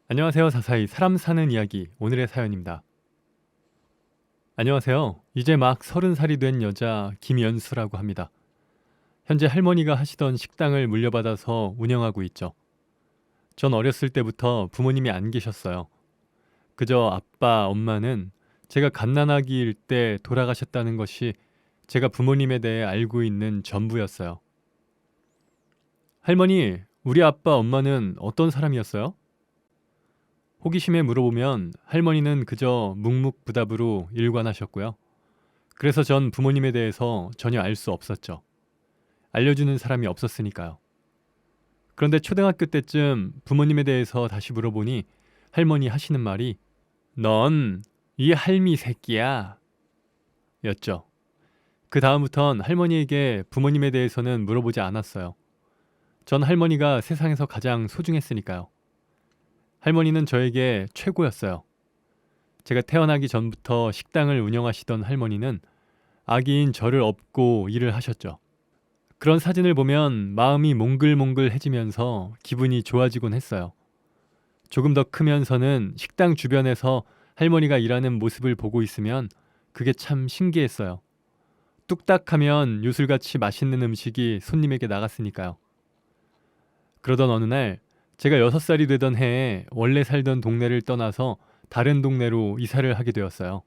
안녕하세요. 사사이 사람 사는 이야기 오늘의 사연입니다. 안녕하세요. 이제 막 30살이 된 여자 김연수라고 합니다. 현재 할머니가 하시던 식당을 물려받아서 운영하고 있죠. 전 어렸을 때부터 부모님이 안 계셨어요. 그저 아빠, 엄마는 제가 갓난아기일 때 돌아가셨다는 것이 제가 부모님에 대해 알고 있는 전부였어요. 할머니, 우리 아빠, 엄마는 어떤 사람이었어요? 호기심에 물어보면 할머니는 그저 묵묵부답으로 일관하셨고요. 그래서 전 부모님에 대해서 전혀 알 수 없었죠. 알려주는 사람이 없었으니까요. 그런데 초등학교 때쯤 부모님에 대해서 다시 물어보니 할머니 하시는 말이 넌 이 할미 새끼야 였죠. 그 다음부턴 할머니에게 부모님에 대해서는 물어보지 않았어요. 전 할머니가 세상에서 가장 소중했으니까요. 할머니는 저에게 최고였어요. 제가 태어나기 전부터 식당을 운영하시던 할머니는 아기인 저를 업고 일을 하셨죠. 그런 사진을 보면 마음이 몽글몽글해지면서 기분이 좋아지곤 했어요. 조금 더 크면서는 식당 주변에서 할머니가 일하는 모습을 보고 있으면 그게 참 신기했어요. 뚝딱하면 요술같이 맛있는 음식이 손님에게 나갔으니까요. 그러던 어느 날 제가 6살이 되던 해에 원래 살던 동네를 떠나서 다른 동네로 이사를 하게 되었어요.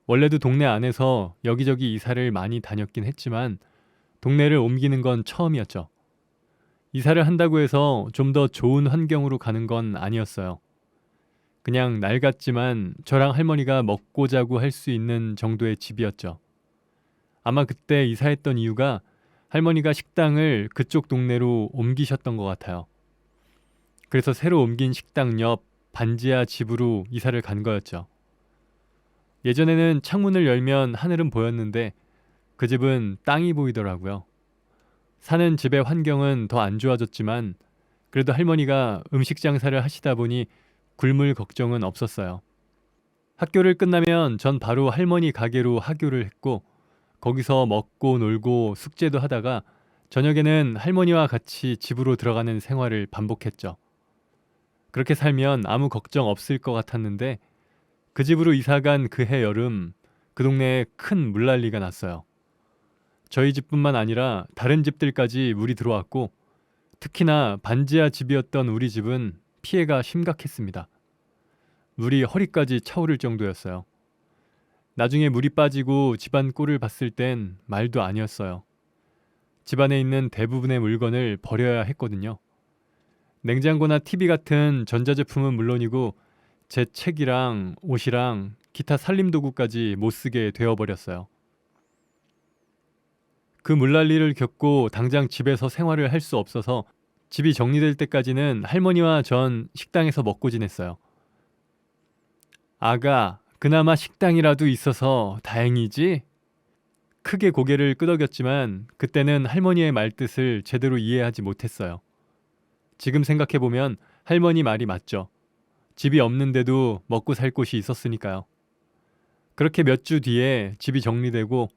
원래도 동네 안에서 여기저기 이사를 많이 다녔긴 했지만 동네를 옮기는 건 처음이었죠. 이사를 한다고 해서 좀 더 좋은 환경으로 가는 건 아니었어요. 그냥 낡았지만 저랑 할머니가 먹고 자고 할 수 있는 정도의 집이었죠. 아마 그때 이사했던 이유가 할머니가 식당을 그쪽 동네로 옮기셨던 것 같아요. 그래서 새로 옮긴 식당 옆 반지하 집으로 이사를 간 거였죠. 예전에는 창문을 열면 하늘은 보였는데 그 집은 땅이 보이더라고요. 사는 집의 환경은 더 안 좋아졌지만 그래도 할머니가 음식 장사를 하시다 보니 굶을 걱정은 없었어요. 학교를 끝나면 전 바로 할머니 가게로 하교를 했고 거기서 먹고 놀고 숙제도 하다가 저녁에는 할머니와 같이 집으로 들어가는 생활을 반복했죠. 그렇게 살면 아무 걱정 없을 것 같았는데 그 집으로 이사간 그 해 여름 그 동네에 큰 물난리가 났어요. 저희 집뿐만 아니라 다른 집들까지 물이 들어왔고 특히나 반지하 집이었던 우리 집은 피해가 심각했습니다. 물이 허리까지 차오를 정도였어요. 나중에 물이 빠지고 집안 꼴을 봤을 땐 말도 아니었어요. 집안에 있는 대부분의 물건을 버려야 했거든요. 냉장고나 TV 같은 전자제품은 물론이고 제 책이랑 옷이랑 기타 살림도구까지 못 쓰게 되어버렸어요. 그 물난리를 겪고 당장 집에서 생활을 할 수 없어서 집이 정리될 때까지는 할머니와 전 식당에서 먹고 지냈어요. 아가, 그나마 식당이라도 있어서 다행이지? 크게 고개를 끄덕였지만 그때는 할머니의 말뜻을 제대로 이해하지 못했어요. 지금 생각해보면 할머니 말이 맞죠. 집이 없는데도 먹고 살 곳이 있었으니까요. 그렇게 몇 주 뒤에 집이 정리되고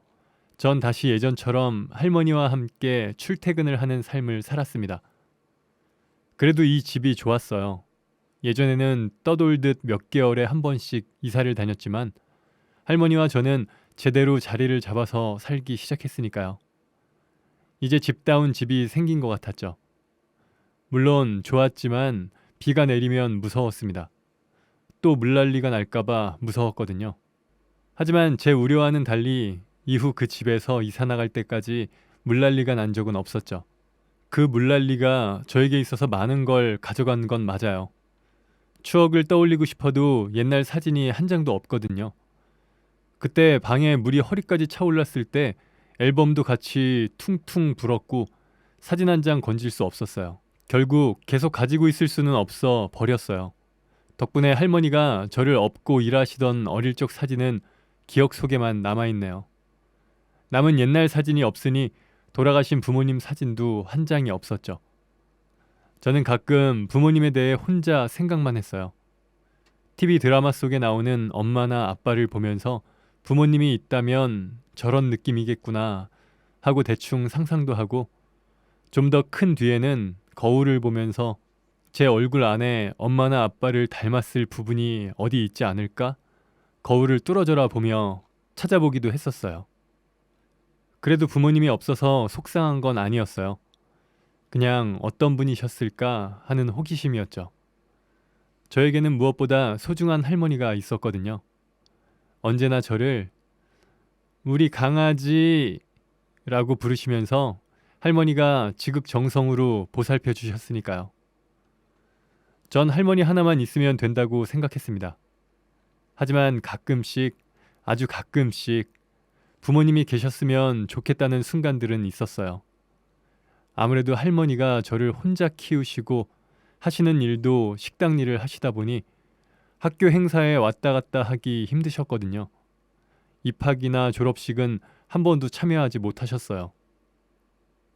전 다시 예전처럼 할머니와 함께 출퇴근을 하는 삶을 살았습니다. 그래도 이 집이 좋았어요. 예전에는 떠돌듯 몇 개월에 한 번씩 이사를 다녔지만 할머니와 저는 제대로 자리를 잡아서 살기 시작했으니까요. 이제 집다운 집이 생긴 것 같았죠. 물론 좋았지만 비가 내리면 무서웠습니다. 또 물난리가 날까봐 무서웠거든요. 하지만 제 우려와는 달리 이후 그 집에서 이사 나갈 때까지 물난리가 난 적은 없었죠. 그 물난리가 저에게 있어서 많은 걸 가져간 건 맞아요. 추억을 떠올리고 싶어도 옛날 사진이 한 장도 없거든요. 그때 방에 물이 허리까지 차올랐을 때 앨범도 같이 퉁퉁 불었고 사진 한 장 건질 수 없었어요. 결국 계속 가지고 있을 수는 없어 버렸어요. 덕분에 할머니가 저를 업고 일하시던 어릴 적 사진은 기억 속에만 남아있네요. 남은 옛날 사진이 없으니 돌아가신 부모님 사진도 한 장이 없었죠. 저는 가끔 부모님에 대해 혼자 생각만 했어요. TV 드라마 속에 나오는 엄마나 아빠를 보면서 부모님이 있다면 저런 느낌이겠구나 하고 대충 상상도 하고 좀 더 큰 뒤에는 거울을 보면서 제 얼굴 안에 엄마나 아빠를 닮았을 부분이 어디 있지 않을까? 거울을 뚫어져라 보며 찾아보기도 했었어요. 그래도 부모님이 없어서 속상한 건 아니었어요. 그냥 어떤 분이셨을까 하는 호기심이었죠. 저에게는 무엇보다 소중한 할머니가 있었거든요. 언제나 저를 우리 강아지 라고 부르시면서 할머니가 지극정성으로 보살펴 주셨으니까요. 전 할머니 하나만 있으면 된다고 생각했습니다. 하지만 가끔씩, 아주 가끔씩 부모님이 계셨으면 좋겠다는 순간들은 있었어요. 아무래도 할머니가 저를 혼자 키우시고 하시는 일도 식당 일을 하시다 보니 학교 행사에 왔다 갔다 하기 힘드셨거든요. 입학이나 졸업식은 한 번도 참여하지 못하셨어요.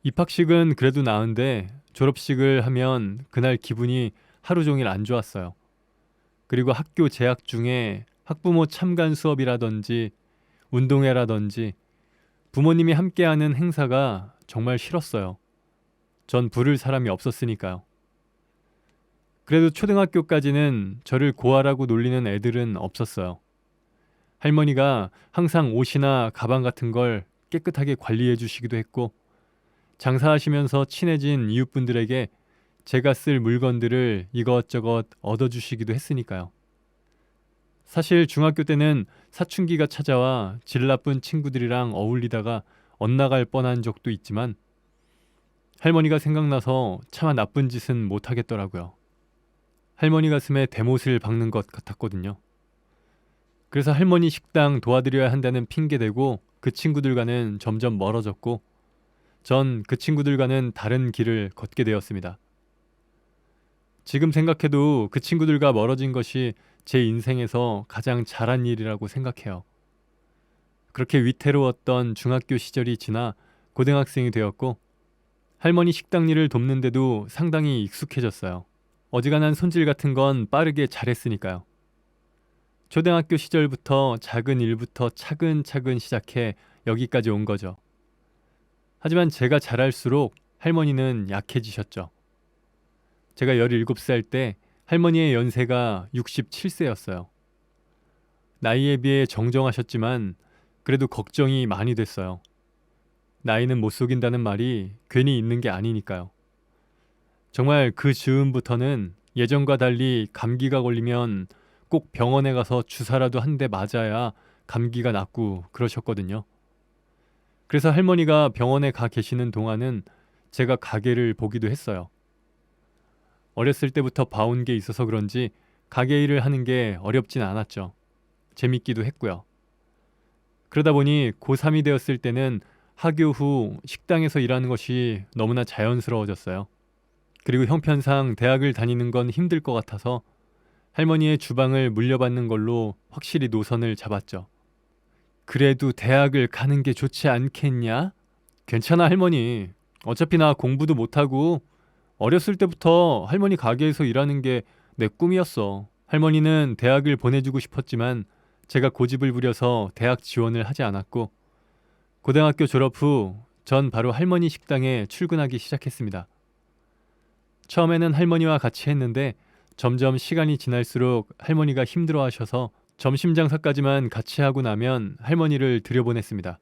입학식은 그래도 나은데 졸업식을 하면 그날 기분이 하루 종일 안 좋았어요. 그리고 학교 재학 중에 학부모 참관 수업이라든지 운동회라든지 부모님이 함께하는 행사가 정말 싫었어요. 전 부를 사람이 없었으니까요. 그래도 초등학교까지는 저를 고아라고 놀리는 애들은 없었어요. 할머니가 항상 옷이나 가방 같은 걸 깨끗하게 관리해 주시기도 했고 장사하시면서 친해진 이웃분들에게 제가 쓸 물건들을 이것저것 얻어주시기도 했으니까요. 사실 중학교 때는 사춘기가 찾아와 질 나쁜 친구들이랑 어울리다가 엇나갈 뻔한 적도 있지만 할머니가 생각나서 차마 나쁜 짓은 못하겠더라고요. 할머니 가슴에 대못을 박는 것 같았거든요. 그래서 할머니 식당 도와드려야 한다는 핑계 대고 그 친구들과는 점점 멀어졌고 전 그 친구들과는 다른 길을 걷게 되었습니다. 지금 생각해도 그 친구들과 멀어진 것이 제 인생에서 가장 잘한 일이라고 생각해요. 그렇게 위태로웠던 중학교 시절이 지나 고등학생이 되었고 할머니 식당 일을 돕는데도 상당히 익숙해졌어요. 어지간한 손질 같은 건 빠르게 잘했으니까요. 초등학교 시절부터 작은 일부터 차근차근 시작해 여기까지 온 거죠. 하지만 제가 자랄수록 할머니는 약해지셨죠. 제가 17살 때 할머니의 연세가 67세였어요. 나이에 비해 정정하셨지만 그래도 걱정이 많이 됐어요. 나이는 못 속인다는 말이 괜히 있는 게 아니니까요. 정말 그 즈음부터는 예전과 달리 감기가 걸리면 꼭 병원에 가서 주사라도 한 대 맞아야 감기가 낫고 그러셨거든요. 그래서 할머니가 병원에 가 계시는 동안은 제가 가게를 보기도 했어요. 어렸을 때부터 봐온 게 있어서 그런지 가게 일을 하는 게 어렵진 않았죠. 재밌기도 했고요. 그러다 보니 고3이 되었을 때는 하교 후 식당에서 일하는 것이 너무나 자연스러워졌어요. 그리고 형편상 대학을 다니는 건 힘들 것 같아서 할머니의 주방을 물려받는 걸로 확실히 노선을 잡았죠. 그래도 대학을 가는 게 좋지 않겠냐? 괜찮아 할머니. 어차피 나 공부도 못하고 어렸을 때부터 할머니 가게에서 일하는 게 내 꿈이었어. 할머니는 대학을 보내주고 싶었지만 제가 고집을 부려서 대학 지원을 하지 않았고 고등학교 졸업 후 전 바로 할머니 식당에 출근하기 시작했습니다. 처음에는 할머니와 같이 했는데 점점 시간이 지날수록 할머니가 힘들어하셔서 점심 장사까지만 같이 하고 나면 할머니를 들여보냈습니다.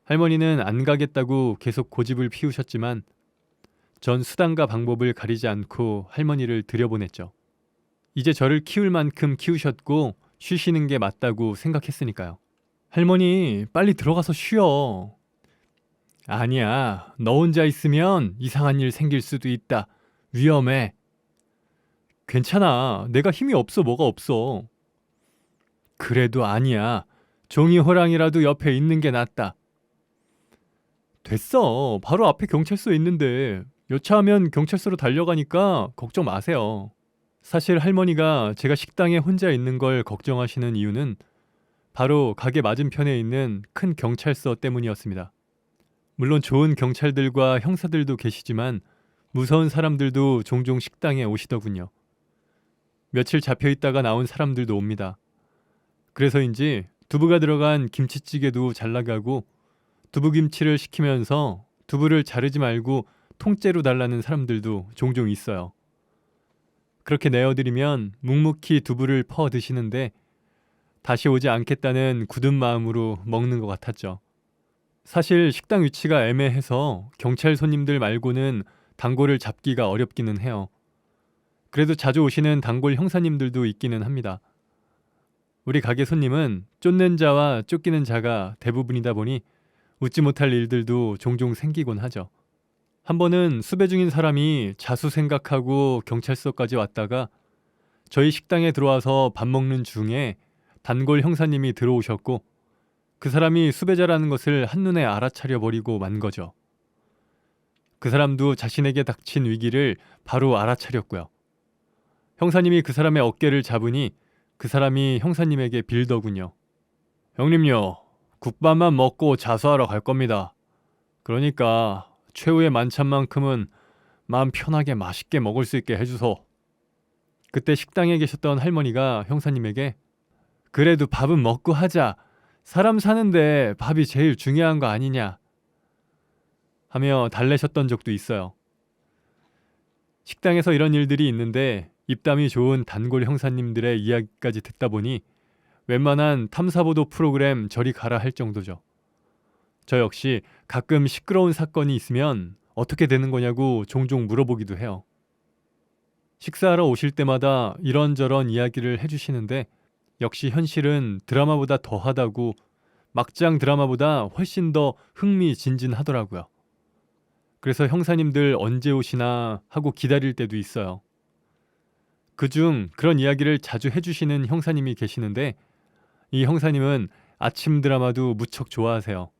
할머니는 안 가겠다고 계속 고집을 피우셨지만 전 수단과 방법을 가리지 않고 할머니를 들여보냈죠. 이제 저를 키울 만큼 키우셨고 쉬시는 게 맞다고 생각했으니까요. 할머니 빨리 들어가서 쉬어. 아니야. 너 혼자 있으면 이상한 일 생길 수도 있다. 위험해. 괜찮아. 내가 힘이 없어 뭐가 없어. 그래도 아니야. 종이 호랑이라도 옆에 있는 게 낫다. 됐어. 바로 앞에 경찰서 있는데 여차하면 경찰서로 달려가니까 걱정 마세요. 사실 할머니가 제가 식당에 혼자 있는 걸 걱정하시는 이유는 바로 가게 맞은편에 있는 큰 경찰서 때문이었습니다. 물론 좋은 경찰들과 형사들도 계시지만 무서운 사람들도 종종 식당에 오시더군요. 며칠 잡혀 있다가 나온 사람들도 옵니다. 그래서인지 두부가 들어간 김치찌개도 잘 나가고 두부김치를 시키면서 두부를 자르지 말고 통째로 달라는 사람들도 종종 있어요. 그렇게 내어드리면 묵묵히 두부를 퍼 드시는데 다시 오지 않겠다는 굳은 마음으로 먹는 것 같았죠. 사실 식당 위치가 애매해서 경찰 손님들 말고는 단골을 잡기가 어렵기는 해요. 그래도 자주 오시는 단골 형사님들도 있기는 합니다. 우리 가게 손님은 쫓는 자와 쫓기는 자가 대부분이다 보니 웃지 못할 일들도 종종 생기곤 하죠. 한 번은 수배 중인 사람이 자수 생각하고 경찰서까지 왔다가 저희 식당에 들어와서 밥 먹는 중에 단골 형사님이 들어오셨고 그 사람이 수배자라는 것을 한눈에 알아차려 버리고 만 거죠. 그 사람도 자신에게 닥친 위기를 바로 알아차렸고요. 형사님이 그 사람의 어깨를 잡으니 그 사람이 형사님에게 빌더군요. 형님요, 국밥만 먹고 자수하러 갈 겁니다. 그러니까 최후의 만찬만큼은 마음 편하게 맛있게 먹을 수 있게 해주소. 그때 식당에 계셨던 할머니가 형사님에게 그래도 밥은 먹고 하자. 사람 사는데 밥이 제일 중요한 거 아니냐 하며 달래셨던 적도 있어요. 식당에서 이런 일들이 있는데 입담이 좋은 단골 형사님들의 이야기까지 듣다 보니 웬만한 탐사보도 프로그램 저리 가라 할 정도죠. 저 역시 가끔 시끄러운 사건이 있으면 어떻게 되는 거냐고 종종 물어보기도 해요. 식사하러 오실 때마다 이런저런 이야기를 해주시는데 역시 현실은 드라마보다 더하다고 막장 드라마보다 훨씬 더 흥미진진하더라고요. 그래서 형사님들 언제 오시나 하고 기다릴 때도 있어요. 그중 그런 이야기를 자주 해주시는 형사님이 계시는데 이 형사님은 아침 드라마도 무척 좋아하세요.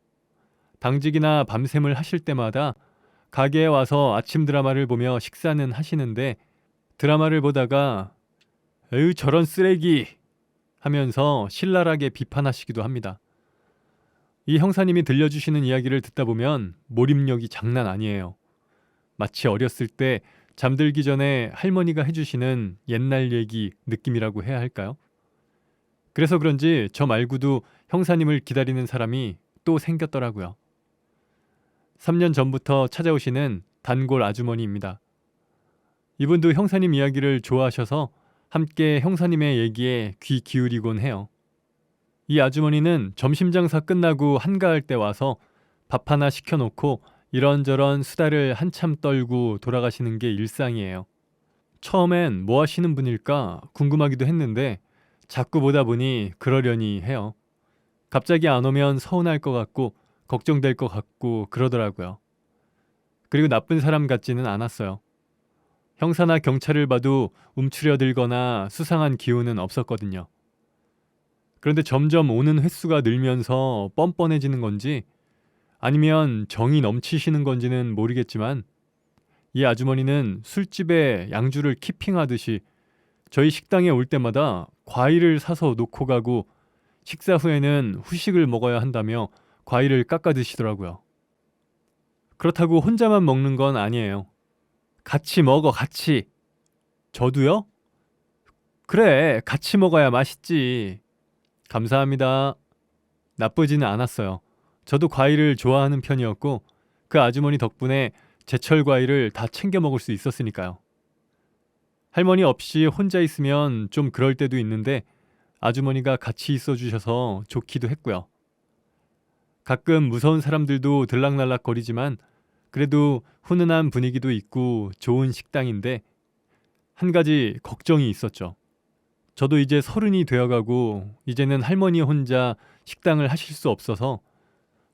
당직이나 밤샘을 하실 때마다 가게에 와서 아침 드라마를 보며 식사는 하시는데 드라마를 보다가 에휴 저런 쓰레기 하면서 신랄하게 비판하시기도 합니다. 이 형사님이 들려주시는 이야기를 듣다 보면 몰입력이 장난 아니에요. 마치 어렸을 때 잠들기 전에 할머니가 해주시는 옛날 얘기 느낌이라고 해야 할까요? 그래서 그런지 저 말고도 형사님을 기다리는 사람이 또 생겼더라고요. 3년 전부터 찾아오시는 단골 아주머니입니다. 이분도 형사님 이야기를 좋아하셔서 함께 형사님의 얘기에 귀 기울이곤 해요. 이 아주머니는 점심 장사 끝나고 한가할 때 와서 밥 하나 시켜놓고 이런저런 수다를 한참 떨고 돌아가시는 게 일상이에요. 처음엔 뭐 하시는 분일까 궁금하기도 했는데 자꾸 보다 보니 그러려니 해요. 갑자기 안 오면 서운할 것 같고 걱정될 것 같고 그러더라고요. 그리고 나쁜 사람 같지는 않았어요. 형사나 경찰을 봐도 움츠려들거나 수상한 기운은 없었거든요. 그런데 점점 오는 횟수가 늘면서 뻔뻔해지는 건지 아니면 정이 넘치시는 건지는 모르겠지만 이 아주머니는 술집에 양주를 키핑하듯이 저희 식당에 올 때마다 과일을 사서 놓고 가고 식사 후에는 후식을 먹어야 한다며 과일을 깎아 드시더라고요. 그렇다고 혼자만 먹는 건 아니에요. 같이 먹어, 같이. 저도요? 그래, 같이 먹어야 맛있지. 감사합니다. 나쁘지는 않았어요. 저도 과일을 좋아하는 편이었고 그 아주머니 덕분에 제철 과일을 다 챙겨 먹을 수 있었으니까요. 할머니 없이 혼자 있으면 좀 그럴 때도 있는데 아주머니가 같이 있어 주셔서 좋기도 했고요. 가끔 무서운 사람들도 들락날락 거리지만 그래도 훈훈한 분위기도 있고 좋은 식당인데 한 가지 걱정이 있었죠. 저도 이제 30이 되어가고 이제는 할머니 혼자 식당을 하실 수 없어서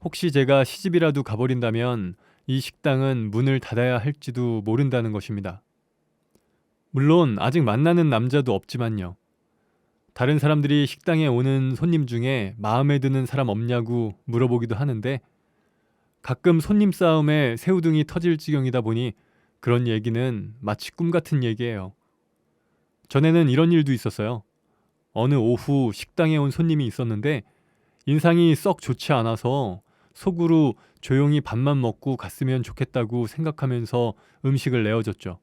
혹시 제가 시집이라도 가버린다면 이 식당은 문을 닫아야 할지도 모른다는 것입니다. 물론 아직 만나는 남자도 없지만요. 다른 사람들이 식당에 오는 손님 중에 마음에 드는 사람 없냐고 물어보기도 하는데 가끔 손님 싸움에 새우등이 터질 지경이다 보니 그런 얘기는 마치 꿈 같은 얘기예요. 전에는 이런 일도 있었어요. 어느 오후 식당에 온 손님이 있었는데 인상이 썩 좋지 않아서 속으로 조용히 밥만 먹고 갔으면 좋겠다고 생각하면서 음식을 내어줬죠.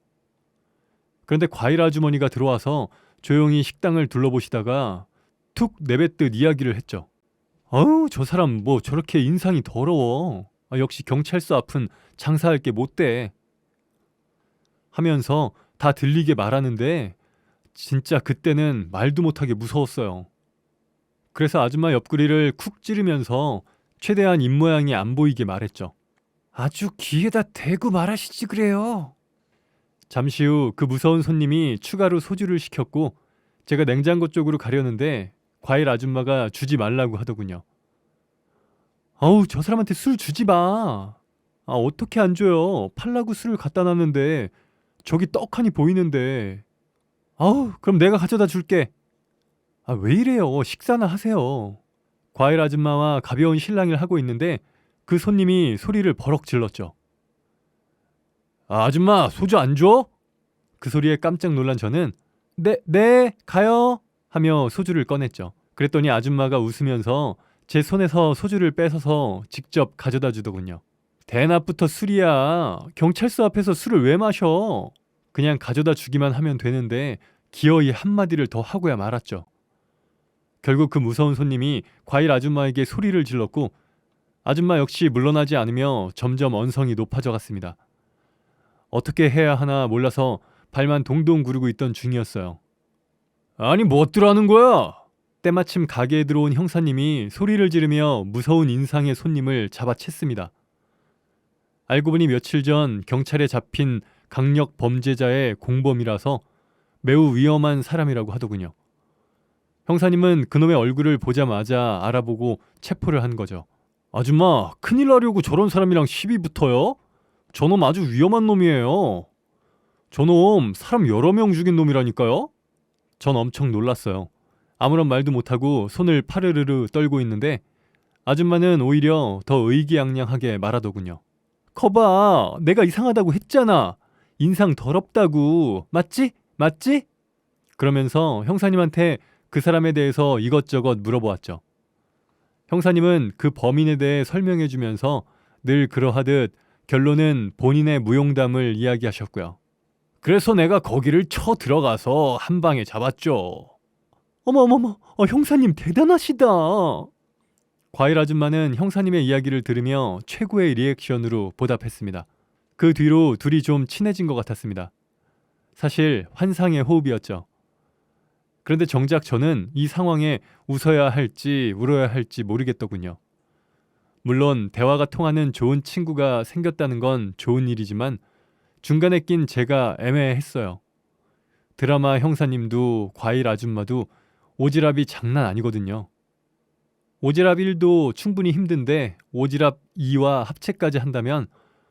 그런데 과일 아주머니가 들어와서 조용히 식당을 둘러보시다가 툭 내뱉듯 이야기를 했죠. 어우, 저 사람 뭐 저렇게 인상이 더러워. 역시 경찰서 앞은 장사할 게 못돼. 하면서 다 들리게 말하는데 진짜 그때는 말도 못하게 무서웠어요. 그래서 아줌마 옆구리를 쿡 찌르면서 최대한 입모양이 안 보이게 말했죠. 아주 귀에다 대고 말하시지 그래요. 잠시 후 그 무서운 손님이 추가로 소주를 시켰고 제가 냉장고 쪽으로 가려는데 과일 아줌마가 주지 말라고 하더군요. 어우, 저 사람한테 술 주지 마. 아, 어떻게 안 줘요? 팔라고 술을 갖다 놨는데 저기 떡하니 보이는데. 아우, 그럼 내가 가져다 줄게. 아, 왜 이래요? 식사나 하세요. 과일 아줌마와 가벼운 실랑이를 하고 있는데 그 손님이 소리를 버럭 질렀죠. 아, 아줌마 소주 안 줘? 그 소리에 깜짝 놀란 저는 네, 가요 하며 소주를 꺼냈죠. 그랬더니 아줌마가 웃으면서 제 손에서 소주를 뺏어서 직접 가져다 주더군요. 대낮부터 술이야. 경찰서 앞에서 술을 왜 마셔? 그냥 가져다 주기만 하면 되는데 기어이 한마디를 더 하고야 말았죠. 결국 그 무서운 손님이 과일 아줌마에게 소리를 질렀고 아줌마 역시 물러나지 않으며 점점 언성이 높아져 갔습니다. 어떻게 해야 하나 몰라서 발만 동동 구르고 있던 중이었어요. 아니 뭐 어쩌라는 거야? 때마침 가게에 들어온 형사님이 소리를 지르며 무서운 인상의 손님을 잡아챘습니다. 알고 보니 며칠 전 경찰에 잡힌 강력 범죄자의 공범이라서 매우 위험한 사람이라고 하더군요. 형사님은 그놈의 얼굴을 보자마자 알아보고 체포를 한 거죠. 아줌마, 큰일 나려고 저런 사람이랑 시비 붙어요? 저놈 아주 위험한 놈이에요. 저놈 사람 여러 명 죽인 놈이라니까요? 전 엄청 놀랐어요. 아무런 말도 못하고 손을 파르르르 떨고 있는데 아줌마는 오히려 더 의기양양하게 말하더군요. 거봐, 내가 이상하다고 했잖아. 인상 더럽다고. 맞지? 맞지? 그러면서 형사님한테 그 사람에 대해서 이것저것 물어보았죠. 형사님은 그 범인에 대해 설명해주면서 늘 그러하듯 결론은 본인의 무용담을 이야기하셨고요. 그래서 내가 거기를 쳐 들어가서 한 방에 잡았죠. 어머머머, 형사님 대단하시다. 과일 아줌마는 형사님의 이야기를 들으며 최고의 리액션으로 보답했습니다. 그 뒤로 둘이 좀 친해진 것 같았습니다. 사실 환상의 호흡이었죠. 그런데 정작 저는 이 상황에 웃어야 할지 울어야 할지 모르겠더군요. 물론 대화가 통하는 좋은 친구가 생겼다는 건 좋은 일이지만 중간에 낀 제가 애매했어요. 드라마 형사님도 과일 아줌마도 오지랖이 장난 아니거든요. 오지랖 1도 충분히 힘든데 오지랖 2와 합체까지 한다면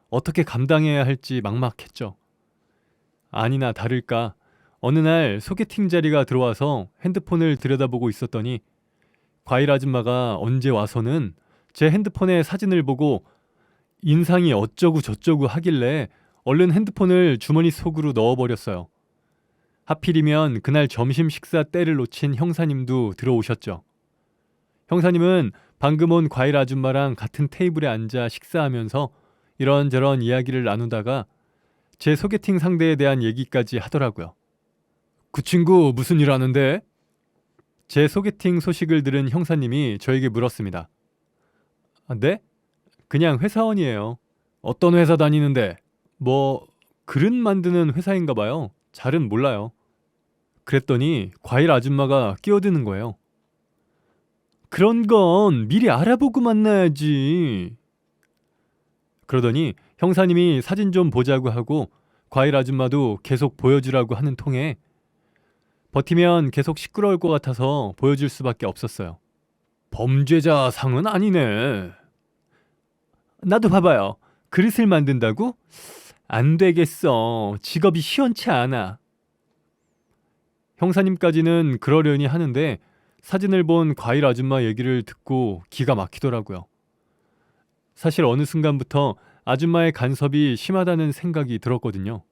어떻게 감당해야 할지 막막했죠. 아니나 다를까 어느 날 소개팅 자리가 들어와서 핸드폰을 들여다보고 있었더니 과일 아줌마가 언제 와서는 제 핸드폰에 사진을 보고 인상이 어쩌고 저쩌고 하길래 얼른 핸드폰을 주머니 속으로 넣어버렸어요. 하필이면 그날 점심 식사 때를 놓친 형사님도 들어오셨죠. 형사님은 방금 온 과일 아줌마랑 같은 테이블에 앉아 식사하면서 이런저런 이야기를 나누다가 제 소개팅 상대에 대한 얘기까지 하더라고요. 그 친구 무슨 일 하는데? 제 소개팅 소식을 들은 형사님이 저에게 물었습니다. 네? 그냥 회사원이에요. 어떤 회사 다니는데? 뭐 그릇 만드는 회사인가 봐요. 잘은 몰라요. 그랬더니 과일 아줌마가 끼어드는 거예요. 그런 건 미리 알아보고 만나야지. 그러더니 형사님이 사진 좀 보자고 하고 과일 아줌마도 계속 보여주라고 하는 통에 버티면 계속 시끄러울 것 같아서 보여줄 수밖에 없었어요. 범죄자 상은 아니네. 나도 봐봐요. 그릇을 만든다고? 안 되겠어. 직업이 시원치 않아. 형사님까지는 그러려니 하는데 사진을 본 과일 아줌마 얘기를 듣고 기가 막히더라고요. 사실 어느 순간부터 아줌마의 간섭이 심하다는 생각이 들었거든요.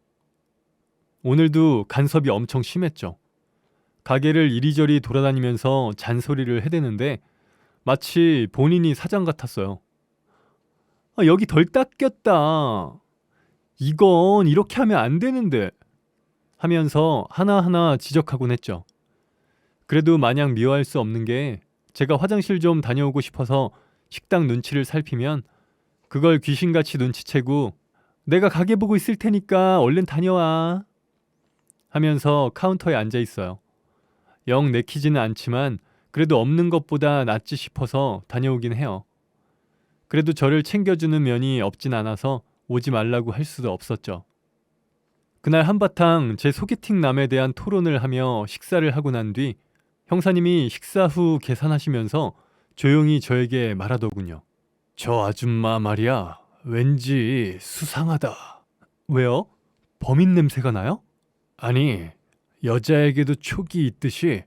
오늘도 간섭이 엄청 심했죠. 가게를 이리저리 돌아다니면서 잔소리를 해대는데 마치 본인이 사장 같았어요. 여기 덜 닦였다. 이건 이렇게 하면 안 되는데 하면서 하나하나 지적하곤 했죠. 그래도 마냥 미워할 수 없는 게 제가 화장실 좀 다녀오고 싶어서 식당 눈치를 살피면 그걸 귀신같이 눈치채고 내가 가게 보고 있을 테니까 얼른 다녀와. 하면서 카운터에 앉아 있어요. 영 내키지는 않지만 그래도 없는 것보다 낫지 싶어서 다녀오긴 해요. 그래도 저를 챙겨주는 면이 없진 않아서 오지 말라고 할 수도 없었죠. 그날 한바탕 제 소개팅남에 대한 토론을 하며 식사를 하고 난 뒤 형사님이 식사 후 계산하시면서 조용히 저에게 말하더군요. 저 아줌마 말이야, 왠지 수상하다. 왜요? 범인 냄새가 나요? 아니, 여자에게도 촉이 있듯이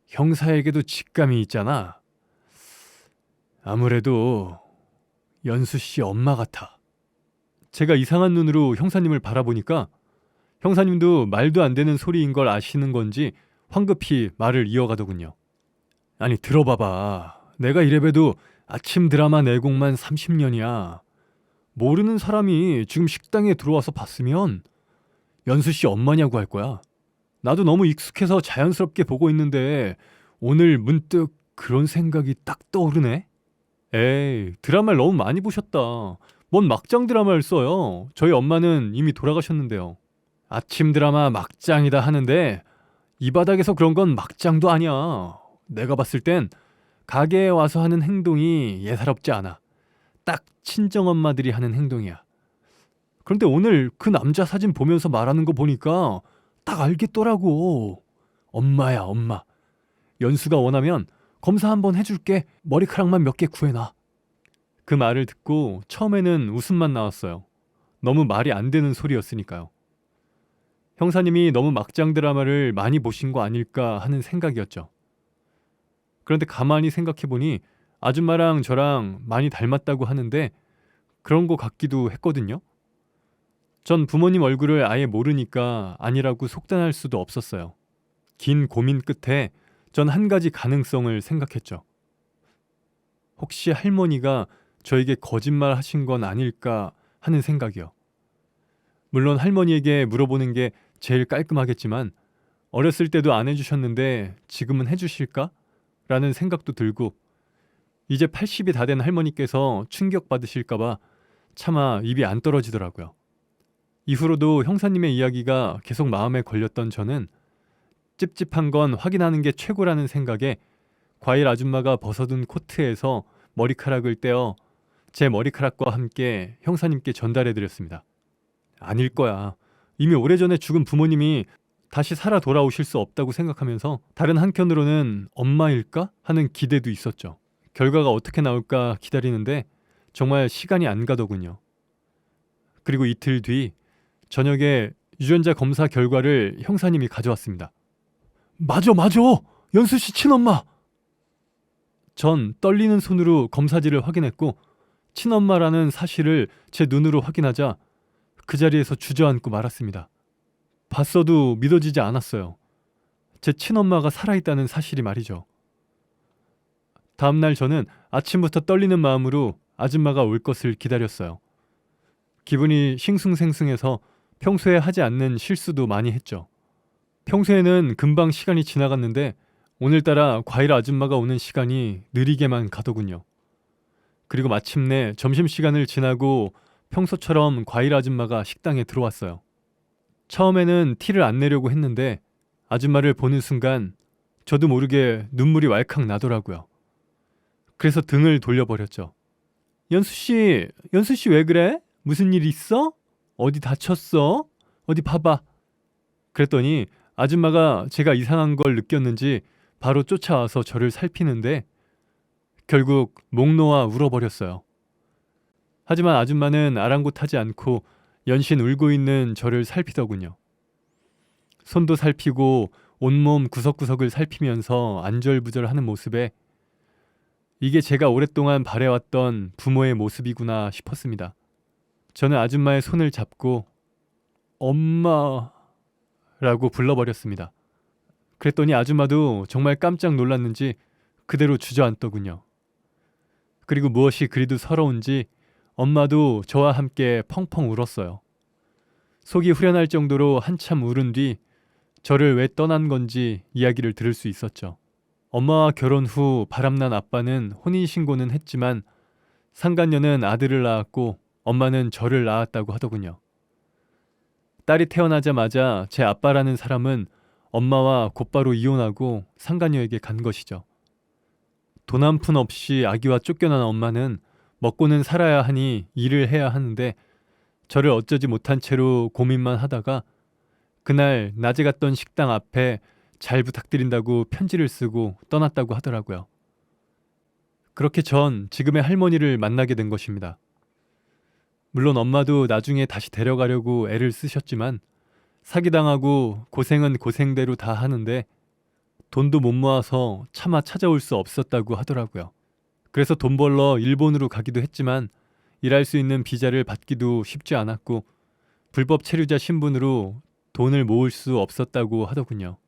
형사에게도 직감이 있잖아. 아무래도 연수 씨 엄마 같아. 제가 이상한 눈으로 형사님을 바라보니까 형사님도 말도 안 되는 소리인 걸 아시는 건지 황급히 말을 이어가더군요. 아니, 들어봐봐. 내가 이래봬도 아침 드라마 내공만 30년이야. 모르는 사람이 지금 식당에 들어와서 봤으면 연수 씨 엄마냐고 할 거야. 나도 너무 익숙해서 자연스럽게 보고 있는데 오늘 문득 그런 생각이 딱 떠오르네. 에이, 드라마를 너무 많이 보셨다. 뭔 막장 드라마를 써요. 저희 엄마는 이미 돌아가셨는데요. 아침 드라마 막장이다 하는데 이 바닥에서 그런 건 막장도 아니야. 내가 봤을 땐 가게에 와서 하는 행동이 예사롭지 않아. 딱 친정엄마들이 하는 행동이야. 그런데 오늘 그 남자 사진 보면서 말하는 거 보니까 딱 알겠더라고. 엄마야, 엄마. 연수가 원하면 검사 한번 해줄게. 머리카락만 몇 개 구해놔. 그 말을 듣고 처음에는 웃음만 나왔어요. 너무 말이 안 되는 소리였으니까요. 형사님이 너무 막장 드라마를 많이 보신 거 아닐까 하는 생각이었죠. 그런데 가만히 생각해보니 아줌마랑 저랑 많이 닮았다고 하는데 그런 거 같기도 했거든요. 전 부모님 얼굴을 아예 모르니까 아니라고 속단할 수도 없었어요. 긴 고민 끝에 전 한 가지 가능성을 생각했죠. 혹시 할머니가 저에게 거짓말 하신 건 아닐까 하는 생각이요. 물론 할머니에게 물어보는 게 제일 깔끔하겠지만 어렸을 때도 안 해주셨는데 지금은 해주실까? 라는 생각도 들고 이제 80이 다 된 할머니께서 충격받으실까봐 차마 입이 안 떨어지더라고요. 이후로도 형사님의 이야기가 계속 마음에 걸렸던 저는 찝찝한 건 확인하는 게 최고라는 생각에 과일 아줌마가 벗어둔 코트에서 머리카락을 떼어 제 머리카락과 함께 형사님께 전달해드렸습니다. 아닐 거야. 이미 오래전에 죽은 부모님이 다시 살아 돌아오실 수 없다고 생각하면서 다른 한켠으로는 엄마일까 하는 기대도 있었죠. 결과가 어떻게 나올까 기다리는데 정말 시간이 안 가더군요. 그리고 이틀 뒤 저녁에 유전자 검사 결과를 형사님이 가져왔습니다. 맞아! 연수 씨 친엄마! 전 떨리는 손으로 검사지를 확인했고 친엄마라는 사실을 제 눈으로 확인하자 그 자리에서 주저앉고 말았습니다. 봤어도 믿어지지 않았어요. 제 친엄마가 살아있다는 사실이 말이죠. 다음날 저는 아침부터 떨리는 마음으로 아줌마가 올 것을 기다렸어요. 기분이 싱숭생숭해서 평소에 하지 않는 실수도 많이 했죠. 평소에는 금방 시간이 지나갔는데 오늘따라 과일 아줌마가 오는 시간이 느리게만 가더군요. 그리고 마침내 점심시간을 지나고 평소처럼 과일 아줌마가 식당에 들어왔어요. 처음에는 티를 안 내려고 했는데 아줌마를 보는 순간 저도 모르게 눈물이 왈칵 나더라고요. 그래서 등을 돌려버렸죠. 연수 씨 왜 그래? 무슨 일 있어? 어디 다쳤어? 어디 봐봐. 그랬더니 아줌마가 제가 이상한 걸 느꼈는지 바로 쫓아와서 저를 살피는데 결국 목 놓아 울어버렸어요. 하지만 아줌마는 아랑곳하지 않고 연신 울고 있는 저를 살피더군요. 손도 살피고 온몸 구석구석을 살피면서 안절부절하는 모습에 이게 제가 오랫동안 바래왔던 부모의 모습이구나 싶었습니다. 저는 아줌마의 손을 잡고 엄마라고 불러버렸습니다. 그랬더니 아줌마도 정말 깜짝 놀랐는지 그대로 주저앉더군요. 그리고 무엇이 그리도 서러운지 엄마도 저와 함께 펑펑 울었어요. 속이 후련할 정도로 한참 울은 뒤 저를 왜 떠난 건지 이야기를 들을 수 있었죠. 엄마와 결혼 후 바람난 아빠는 혼인신고는 했지만 상간녀는 아들을 낳았고 엄마는 저를 낳았다고 하더군요. 딸이 태어나자마자 제 아빠라는 사람은 엄마와 곧바로 이혼하고 상간녀에게 간 것이죠. 돈 한 푼 없이 아기와 쫓겨난 엄마는 먹고는 살아야 하니 일을 해야 하는데 저를 어쩌지 못한 채로 고민만 하다가 그날 낮에 갔던 식당 앞에 잘 부탁드린다고 편지를 쓰고 떠났다고 하더라고요. 그렇게 전 지금의 할머니를 만나게 된 것입니다. 물론 엄마도 나중에 다시 데려가려고 애를 쓰셨지만 사기당하고 고생은 고생대로 다 하는데 돈도 못 모아서 차마 찾아올 수 없었다고 하더라고요. 그래서 돈 벌러 일본으로 가기도 했지만 일할 수 있는 비자를 받기도 쉽지 않았고 불법 체류자 신분으로 돈을 모을 수 없었다고 하더군요.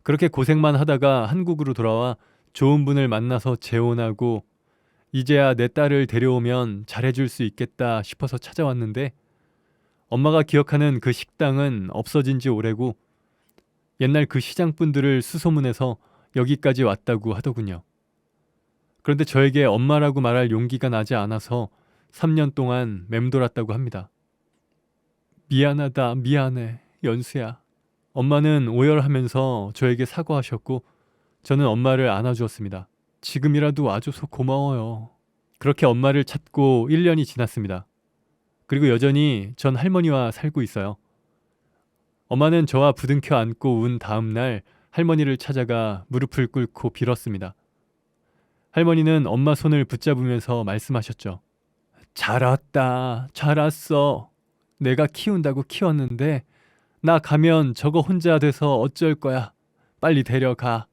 그렇게 고생만 하다가 한국으로 돌아와 좋은 분을 만나서 재혼하고 이제야 내 딸을 데려오면 잘해줄 수 있겠다 싶어서 찾아왔는데 엄마가 기억하는 그 식당은 없어진 지 오래고 옛날 그 시장분들을 수소문해서 여기까지 왔다고 하더군요. 그런데 저에게 엄마라고 말할 용기가 나지 않아서 3년 동안 맴돌았다고 합니다. 미안하다, 미안해, 연수야. 엄마는 오열하면서 저에게 사과하셨고 저는 엄마를 안아주었습니다. 지금이라도 와줘서 고마워요. 그렇게 엄마를 찾고 1년이 지났습니다. 그리고 여전히 전 할머니와 살고 있어요. 엄마는 저와 부둥켜 안고 운 다음 날 할머니를 찾아가 무릎을 꿇고 빌었습니다. 할머니는 엄마 손을 붙잡으면서 말씀하셨죠. 잘 왔다, 잘 왔어. 내가 키운다고 키웠는데 나 가면 저거 혼자 돼서 어쩔 거야. 빨리 데려가.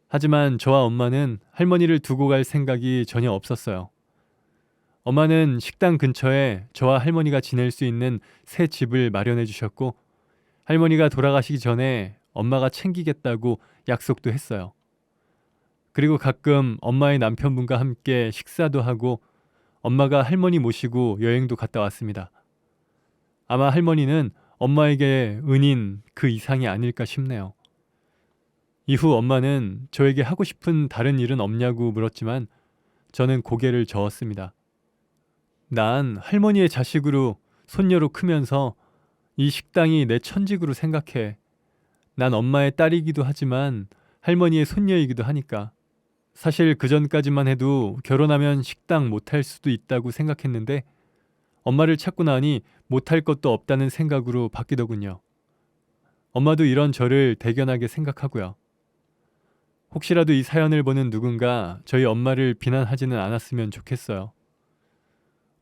하지만 저와 엄마는 할머니를 두고 갈 생각이 전혀 없었어요. 엄마는 식당 근처에 저와 할머니가 지낼 수 있는 새 집을 마련해 주셨고 할머니가 돌아가시기 전에 엄마가 챙기겠다고 약속도 했어요. 그리고 가끔 엄마의 남편분과 함께 식사도 하고 엄마가 할머니 모시고 여행도 갔다 왔습니다. 아마 할머니는 엄마에게 은인 그 이상이 아닐까 싶네요. 이후 엄마는 저에게 하고 싶은 다른 일은 없냐고 물었지만 저는 고개를 저었습니다. 난 할머니의 자식으로 손녀로 크면서 이 식당이 내 천직으로 생각해. 난 엄마의 딸이기도 하지만 할머니의 손녀이기도 하니까. 사실 그전까지만 해도 결혼하면 식당 못할 수도 있다고 생각했는데 엄마를 찾고 나니 못할 것도 없다는 생각으로 바뀌더군요. 엄마도 이런 저를 대견하게 생각하고요. 혹시라도 이 사연을 보는 누군가 저희 엄마를 비난하지는 않았으면 좋겠어요.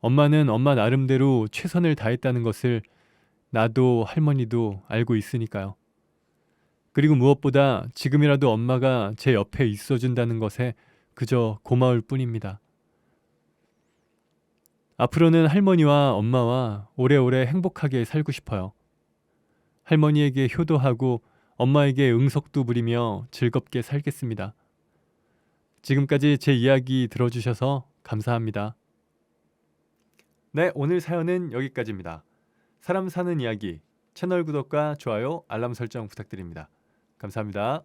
엄마는 엄마 나름대로 최선을 다했다는 것을 나도 할머니도 알고 있으니까요. 그리고 무엇보다 지금이라도 엄마가 제 옆에 있어준다는 것에 그저 고마울 뿐입니다. 앞으로는 할머니와 엄마와 오래오래 행복하게 살고 싶어요. 할머니에게 효도하고 엄마에게 응석도 부리며 즐겁게 살겠습니다. 지금까지 제 이야기 들어주셔서 감사합니다. 네, 오늘 사연은 여기까지입니다. 사람 사는 이야기, 채널 구독과 좋아요, 알람 설정 부탁드립니다. 감사합니다.